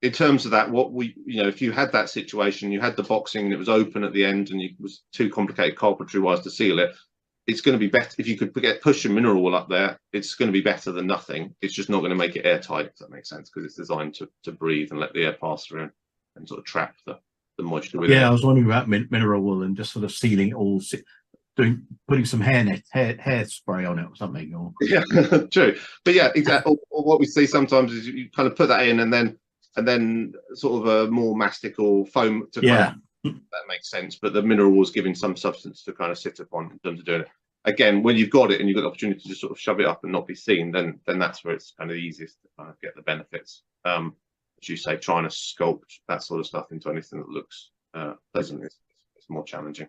in terms of that, what we, you know, if you had that situation, you had the boxing and it was open at the end and it was too complicated carpentry wise to seal it, it's going to be better if you could push a mineral wool up there. It's going to be better than nothing. It's just not going to make it airtight, if that makes sense, because it's designed to breathe and let the air pass through and sort of trap the moisture within. Yeah, I was wondering about mineral wool and just sort of sealing it all, putting some hair spray on it or something. Or yeah, true. But yeah, exactly. Or what we see sometimes is you kind of put that in and then sort of a more mastic or foam to kind of, that makes sense. But the mineral was giving some substance to kind of sit upon in terms of doing it. Again, when you've got it and you've got the opportunity to just sort of shove it up and not be seen, then that's where it's kind of easiest to kind of get the benefits. As you say, trying to sculpt that sort of stuff into anything that looks pleasant is more challenging.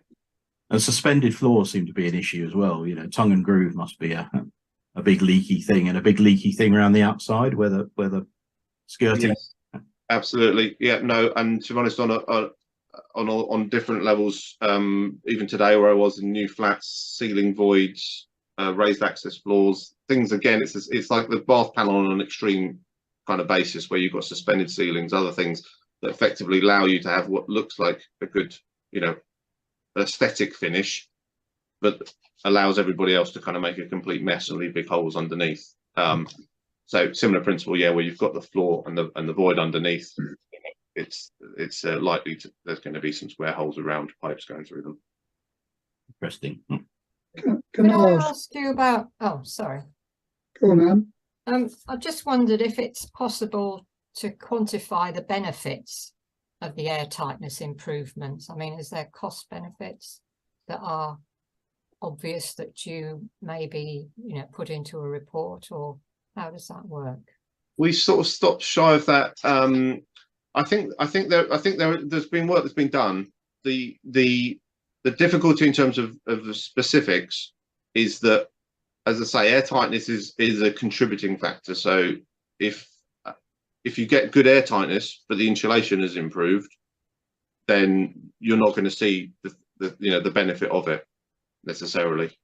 And suspended floors seem to be an issue as well. You know, tongue and groove must be a big leaky thing, and a big leaky thing around the outside where the skirting. Yes, absolutely. Yeah, no, and to be honest, on different levels, even today where I was in new flats, ceiling voids, raised access floors, things, again, it's like the bath panel on an extreme kind of basis where you've got suspended ceilings, other things that effectively allow you to have what looks like a good, you know, aesthetic finish, but allows everybody else to kind of make a complete mess and leave big holes underneath. So similar principle, yeah, where you've got the floor and the void underneath, it's likely there's going to be some square holes around pipes going through them. Interesting. Can I ask you about? Oh, sorry. Go on, Anne. I just wondered if it's possible to quantify the benefits of the air tightness improvements. I mean, is there cost benefits that are obvious that you maybe, you know, put into a report, or how does that work? We sort of stopped shy of that. I think there's been work that's been done. The difficulty in terms of the specifics is that, as I say, air tightness is a contributing factor. So if you get good air tightness, but the insulation has improved, then you're not going to see the benefit of it necessarily.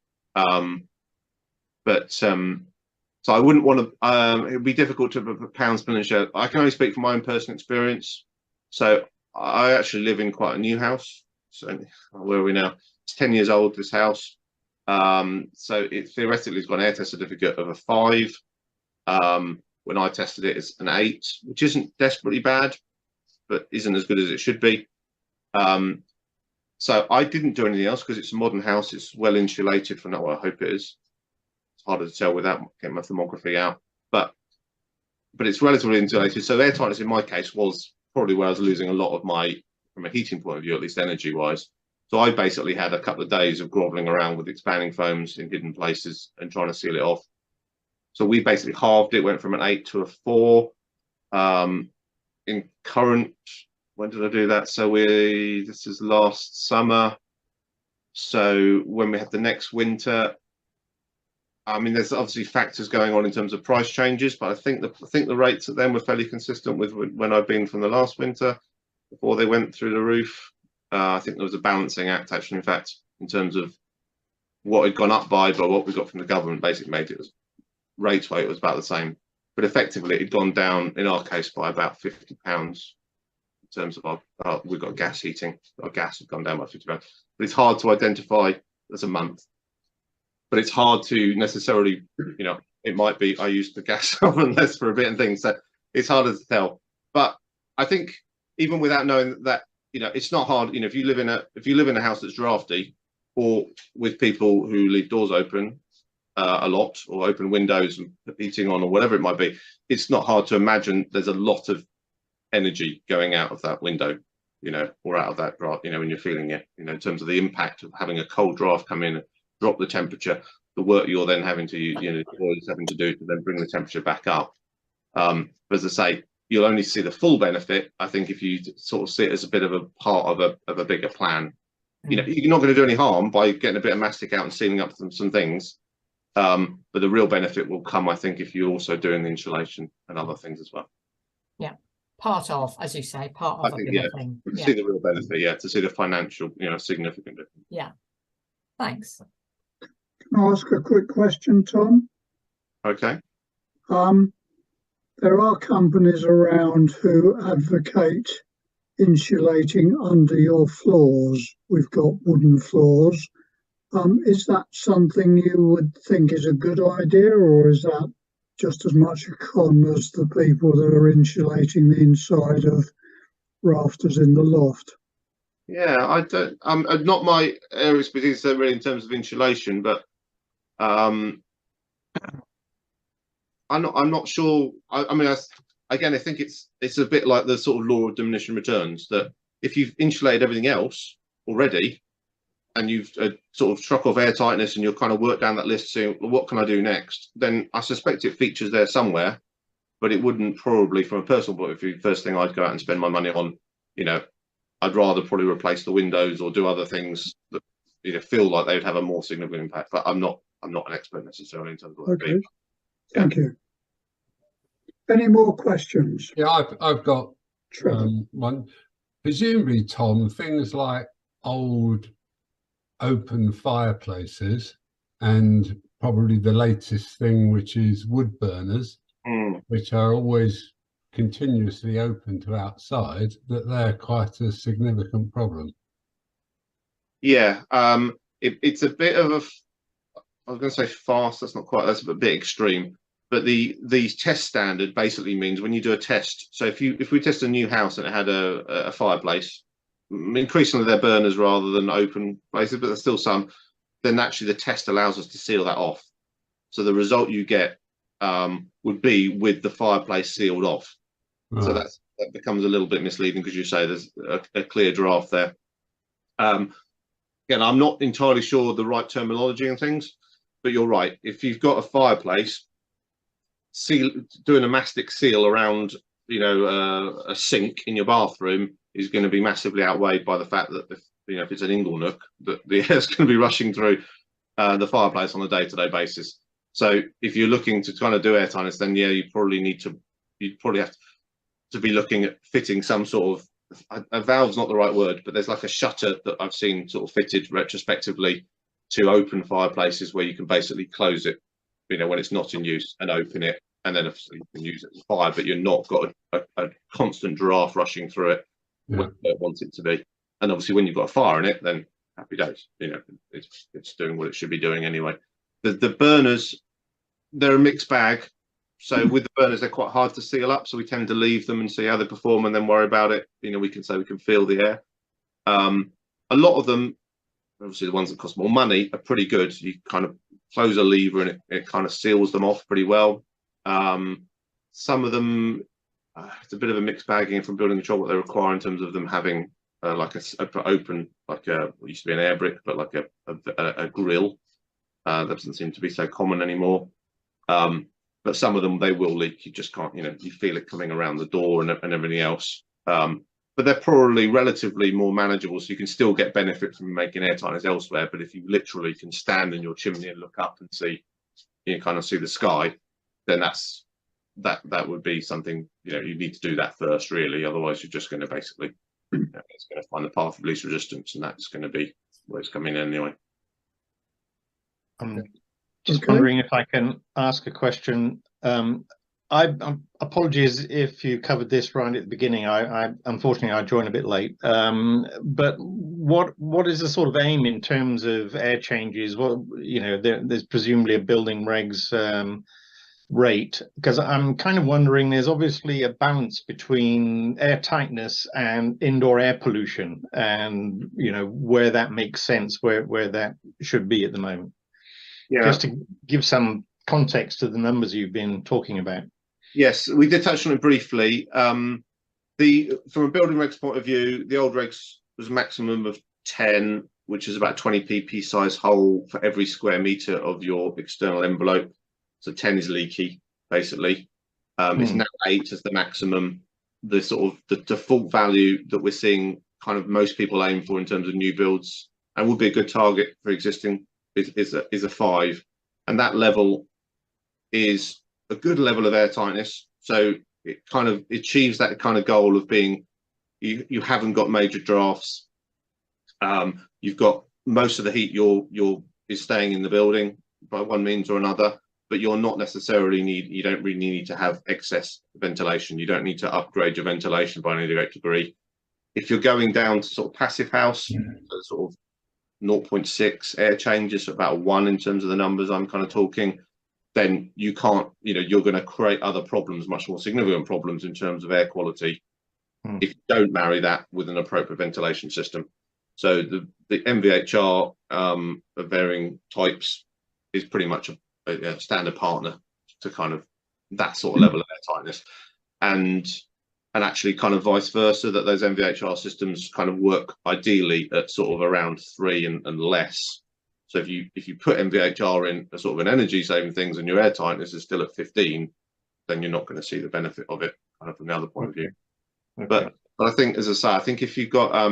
So I wouldn't want to. It'd be difficult to put pound, spin, and share. I can only speak from my own personal experience. So I actually live in quite a new house. So where are we now? It's 10 years old, this house. So it theoretically has got an air test certificate of a 5. When I tested it, it's an 8, which isn't desperately bad, but isn't as good as it should be. So I didn't do anything else because it's a modern house. It's well insulated from that. Well, I hope it is. It's harder to tell without getting my thermography out, but it's relatively insulated. So air tightness in my case was probably where I was losing a lot of my, from a heating point of view, at least energy wise. So I basically had a couple of days of groveling around with expanding foams in hidden places and trying to seal it off. So we basically halved it, went from an 8 to a 4. In current, when did I do that? So this is last summer. So when we had the next winter, I mean, there's obviously factors going on in terms of price changes, but I think the rates at them were fairly consistent with when I've been from the last winter before they went through the roof. I think there was a balancing act, actually, in fact, in terms of what had gone up by what we got from the government. Basically made it, rates weight was about the same, but effectively it had gone down in our case by about £50 in terms of we've got gas heating. Our gas had gone down by £50, but it's hard to identify as a month. But it's hard to necessarily, you know, it might be I used the gas oven less for a bit and things, so it's harder to tell. But I think even without knowing that you know, it's not hard. You know, if you live in a house that's drafty, or with people who leave doors open a lot, or open windows and put heating on, or whatever it might be, it's not hard to imagine there's a lot of energy going out of that window, you know, or out of that draft, you know, when you're feeling it, you know, in terms of the impact of having a cold draft come in, drop the temperature, the work you're then having to, you know, the boiler's having to do to then bring the temperature back up. But as I say, you'll only see the full benefit, I think, if you sort of see it as a bit of a part of a bigger plan. You know, you're not going to do any harm by getting a bit of mastic out and sealing up some things. But the real benefit will come, I think, if you're also doing the insulation and other things as well. Yeah, part of, as you say, part of I think, yeah, thing. to see the real benefit, yeah, to see the financial, you know, significant difference. Yeah, thanks. Can I ask a quick question, Tom? Okay. There are companies around who advocate insulating under your floors. We've got wooden floors. Is that something you would think is a good idea, or is that just as much a con as the people that are insulating the inside of rafters in the loft? Yeah, I don't. Not my area of expertise really in terms of insulation, but I'm not sure. I mean, again, I think it's a bit like the sort of law of diminishing returns, that if you've insulated everything else already, and you've sort of struck off air tightness, and you're kind of worked down that list saying, well, what can I do next? Then I suspect it features there somewhere, but it wouldn't probably, from a personal point of view, first thing I'd go out and spend my money on. You know, I'd rather probably replace the windows or do other things that, you know, feel like they would have a more significant impact. But I'm not an expert necessarily in terms of what Okay, thank you. Any more questions? Yeah, I've got Trevor. one. Presumably, Tom, things like old open fireplaces and probably the latest thing, which is wood burners, which are always continuously open to outside, that they're quite a significant problem. Yeah, it's a bit of I was going to say fast. That's not quite. That's a bit extreme. But the test standard basically means when you do a test. So if we test a new house and it had a fireplace, increasingly they're burners rather than open places, but there's still some. Then actually the test allows us to seal that off. So the result you get would be with the fireplace sealed off. Right. So that becomes a little bit misleading, because you say there's a clear draft there. Again, I'm not entirely sure the right terminology and things, but you're right. If you've got a fireplace, doing a mastic seal around, you know, a sink in your bathroom is going to be massively outweighed by the fact that if it's an ingle nook, that the air is going to be rushing through the fireplace on a day-to-day basis. So if you're looking to kind of do air tightness, then yeah, you'd probably have to be looking at fitting some sort of a valve's not the right word, but there's like a shutter that I've seen sort of fitted retrospectively to open fireplaces, where you can basically close it, you know, when it's not in use, and open it, and then obviously you can use it as fire, but you're not got a constant draft rushing through it when you want it to be. And obviously when you've got a fire in it, then happy days, you know, it's doing what it should be doing anyway. The burners, they're a mixed bag. So with the burners, they're quite hard to seal up, so we tend to leave them and see how they perform and then worry about it. You know, we can say we can feel the air. A lot of them, obviously the ones that cost more money, are pretty good. You kind of close a lever and it kind of seals them off pretty well. Some of them, it's a bit of a mixed bagging from building control, what they require in terms of them having like a open, like what used to be an air brick, but like a grill. That doesn't seem to be so common anymore. But some of them, they will leak. You just can't, you know, you feel it coming around the door and everything else. But they're probably relatively more manageable, so you can still get benefit from making air tightness elsewhere. But if you literally can stand in your chimney and look up and see, you kind of see the sky, then that would be something, you know, you need to do that first, really. Otherwise, you're just going to basically, you know, it's going to find the path of least resistance, and that's going to be where it's coming in anyway. Just wondering if I can ask a question. Apologies if you covered this right at the beginning. Unfortunately I joined a bit late. But what is the sort of aim in terms of air changes? What, you know, there's presumably a building regs rate? Because I'm kind of wondering, there's obviously a balance between air tightness and indoor air pollution, and where that makes sense, where that should be at the moment. Yeah. Just to give some context to the numbers you've been talking about. Yes, we did touch on it briefly. From a building regs point of view, the old regs was a maximum of 10, which is about 20 pp size hole for every square meter of your external envelope. So 10 is leaky, basically. It's now 8 as the maximum. The sort of the default value that we're seeing, kind of most people aim for in terms of new builds, and would be a good target for existing, is a 5, and that level is a good level of air tightness. So it kind of achieves that kind of goal of being, you haven't got major drafts. You've got most of the heat is staying in the building by one means or another, but you don't really need to have excess ventilation. You don't need to upgrade your ventilation by any great degree. If you're going down to sort of passive house, sort of 0.6 air changes, about 1 in terms of the numbers I'm kind of talking, then you can't, you're going to create other problems, much more significant problems in terms of air quality, if you don't marry that with an appropriate ventilation system. So the MVHR of varying types is pretty much a standard partner to kind of that sort of level of air tightness, and actually kind of vice versa, that those MVHR systems kind of work ideally at sort of around 3 and less. So if you put MVHR in a sort of an energy saving things and your air tightness is still at 15, then you're not going to see the benefit of it kind of from the other point of view. Okay. But I think, as I say, I think if you've got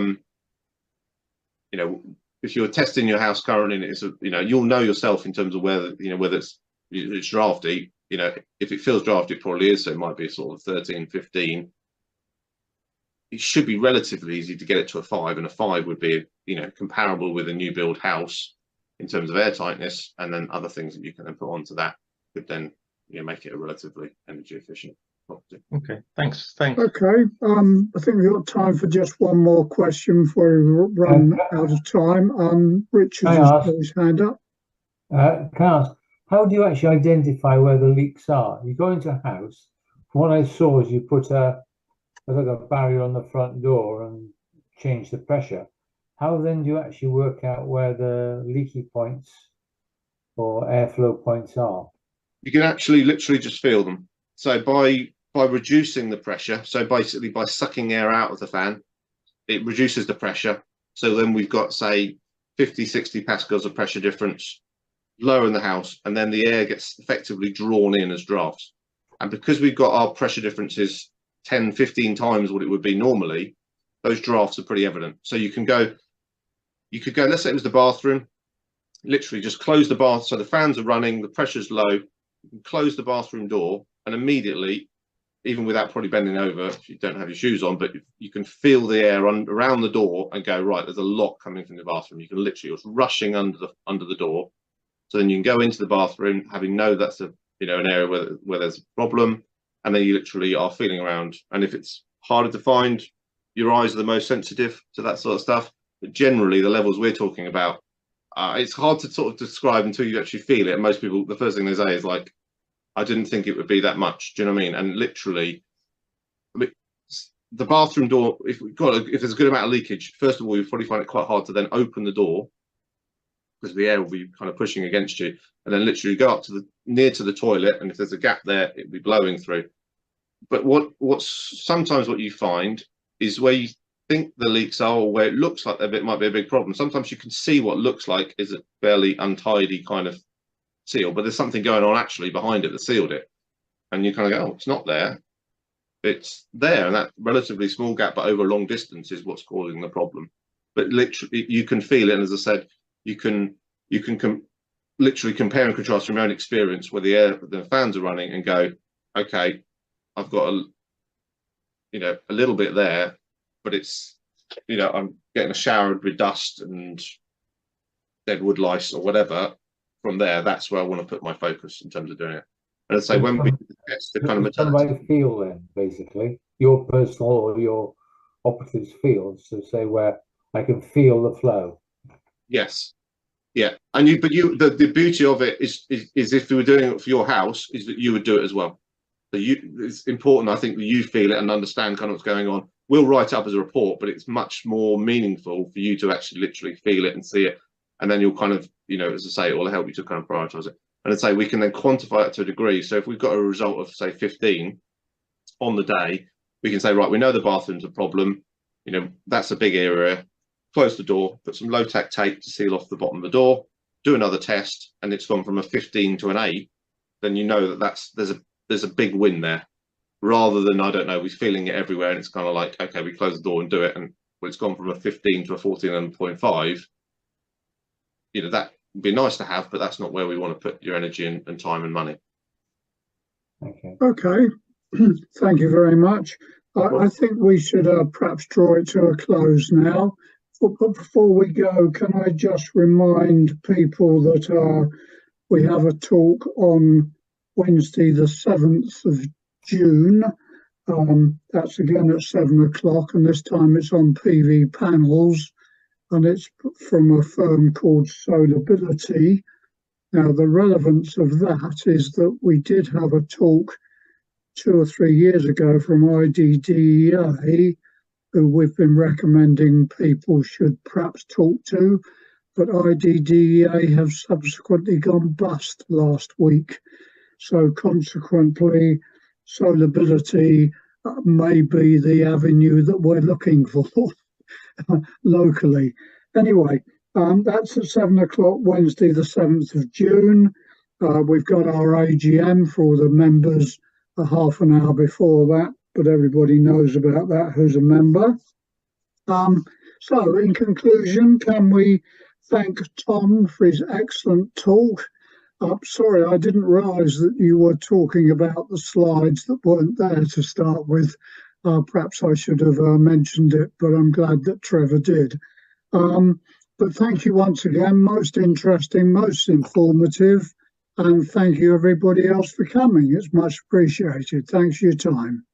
if you're testing your house currently, and it's you'll know yourself in terms of whether whether it's drafty. If it feels drafty, it probably is. So it might be sort of 13, 15. It should be relatively easy to get it to a 5, and a 5 would be comparable with a new build house in terms of air tightness, and then other things that you can then put onto that could then make it a relatively energy efficient property. Okay, thanks. Okay, I think we've got time for just one more question before we run out of time. Richard has put his hand up. Can I ask, how do you actually identify where the leaks are? You go into a house. What I saw is you put a barrier on the front door and change the pressure. How then do you actually work out where the leaky points or airflow points are? You can actually literally just feel them. So by reducing the pressure, so basically by sucking air out of the fan, it reduces the pressure. So then we've got, say, 50, 60 pascals of pressure difference lower in the house, and then the air gets effectively drawn in as drafts. And because we've got our pressure differences 10, 15 times what it would be normally, those drafts are pretty evident. So you could go, let's say it was the bathroom, literally just close the bath. So the fans are running, the pressure's low, you can close the bathroom door, and immediately, even without probably bending over, if you don't have your shoes on, but you can feel the air around the door and go, right, there's a lot coming from the bathroom. You can literally, it's rushing under the door. So then you can go into the bathroom, having know that's an area where there's a problem, and then you literally are feeling around. And if it's harder to find, your eyes are the most sensitive to that sort of stuff. But generally, the levels we're talking about, it's hard to sort of describe until you actually feel it. And most people, the first thing they say is like, I didn't think it would be that much. Do you know what I mean? And literally, the bathroom door, if there's a good amount of leakage, first of all, you probably find it quite hard to then open the door, because the air will be kind of pushing against you, and then literally go up to near to the toilet, and if there's a gap there, it'll be blowing through. But what's sometimes what you find is where you think the leaks are, or where it looks like it might be a big problem, sometimes you can see what looks like is a fairly untidy kind of seal, but there's something going on actually behind it that sealed it, and you kind of go, oh, it's not there, it's there, and that relatively small gap but over a long distance is what's causing the problem. But literally you can feel it, and as I said, you can literally compare and contrast from your own experience where the fans are running and go, okay, I've got a little bit there, but it's I'm getting a shower with dust and dead wood lice or whatever. From there, that's where I want to put my focus in terms of doing it. And I'd say when we get the kind of somebody feel then, basically, your personal or your operatives feel, so say where I can feel the flow. Yes. Yeah, and the beauty of it is if you were doing it for your house, is that you would do it as well. So it's important, I think, that you feel it and understand kind of what's going on. We'll write it up as a report, but it's much more meaningful for you to actually literally feel it and see it, and then you'll kind of, you know, as I say, it will help you to kind of prioritize it. And I'd say we can then quantify it to a degree. So if we've got a result of say 15 on the day, we can say, right, we know the bathroom's a problem. You know, that's a big area. Close the door, put some low-tack tape to seal off the bottom of the door, do another test, and it's gone from a 15 to an 8, then you know that there's a big win there, rather than, I don't know, we're feeling it everywhere and it's kind of like, okay, we close the door and do it, and well, it's gone from a 15 to a 14.5. You know, that would be nice to have, but that's not where we want to put your energy and time and money. Okay. Okay, thank you very much. I think we should perhaps draw it to a close now. But before we go, can I just remind people that we have a talk on Wednesday, the 7th of June. That's again at 7 o'clock, and this time it's on PV panels, and it's from a firm called Solability. Now, the relevance of that is that we did have a talk 2 or 3 years ago from IDDEA, who we've been recommending people should perhaps talk to, but IDDEA have subsequently gone bust last week. So consequently, Solability may be the avenue that we're looking for locally. Anyway, that's at 7 o'clock, Wednesday, the 7th of June. We've got our AGM for the members a half an hour before that, but everybody knows about that who's a member. So in conclusion, can we thank Tom for his excellent talk? Sorry, I didn't realise that you were talking about the slides that weren't there to start with. Perhaps I should have mentioned it, but I'm glad that Trevor did. But thank you once again, most interesting, most informative, and thank you everybody else for coming. It's much appreciated. Thanks for your time.